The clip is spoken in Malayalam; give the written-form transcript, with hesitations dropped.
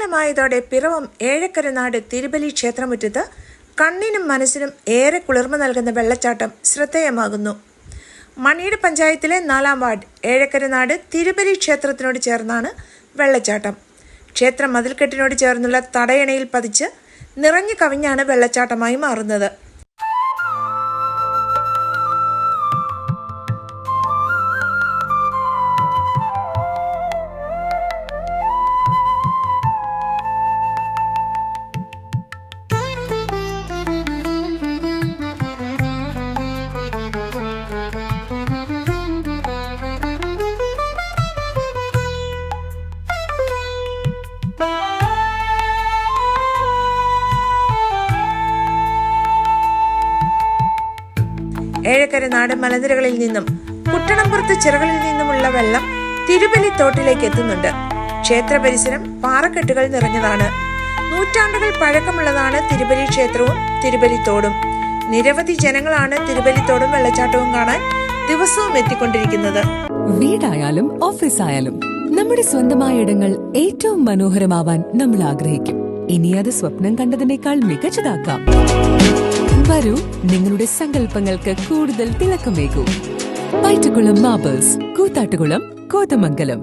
മഴക്കാലമായതോടെ പിറവം ഏഴക്കരനാട് തിരുബലി ക്ഷേത്രമുറ്റത്ത് കണ്ണിനും മനസ്സിനും ഏറെ കുളിർമ നൽകുന്ന വെള്ളച്ചാട്ടം ശ്രദ്ധേയമാകുന്നു. മണിയുടെ പഞ്ചായത്തിലെ 4-ാം വാർഡ് ഏഴക്കരനാട് തിരുബലി ക്ഷേത്രത്തിനോട് ചേർന്നാണ് വെള്ളച്ചാട്ടം. ക്ഷേത്ര മതിൽക്കെട്ടിനോട് ചേർന്നുള്ള തടയണയിൽ പതിച്ച് നിറഞ്ഞു കവിഞ്ഞാണ് വെള്ളച്ചാട്ടമായി മാറുന്നത്. ഏഴക്കരനാട് മലനിരകളിൽ നിന്നും കുട്ടണംപുറത്ത് ചിറകളിൽ നിന്നുമുള്ള വെള്ളം തിരുബലി തോട്ടിലേക്ക് എത്തുന്നുണ്ട്. ക്ഷേത്ര പരിസരം പാറക്കെട്ടുകൾ നിറഞ്ഞതാണ്. നൂറ്റാണ്ടുകൾ പഴക്കമുള്ളതാണ് തിരുബലി ക്ഷേത്രവും തിരുബലി തോടും. നിരവധി ജനങ്ങളാണ് തിരുബലി തോടും വെള്ളച്ചാട്ടവും കാണാൻ ദിവസവും എത്തിക്കൊണ്ടിരിക്കുന്നത്. വീടായാലും ഓഫീസായാലും നമ്മുടെ സ്വന്തമായ ഇടങ്ങൾ ഏറ്റവും മനോഹരമാവാൻ നമ്മൾ ആഗ്രഹിക്കും. ഇനി അത് സ്വപ്നം കണ്ടതിനേക്കാൾ മികച്ചതാക്കാം. വരൂ, നിങ്ങളുടെ സങ്കല്പങ്ങൾക്ക് കൂടുതൽ തിളക്കമേകൂ. പൈറ്റുകുളം മാർബിൾസ്, കൂത്താട്ടുകുളം, കോതമംഗലം.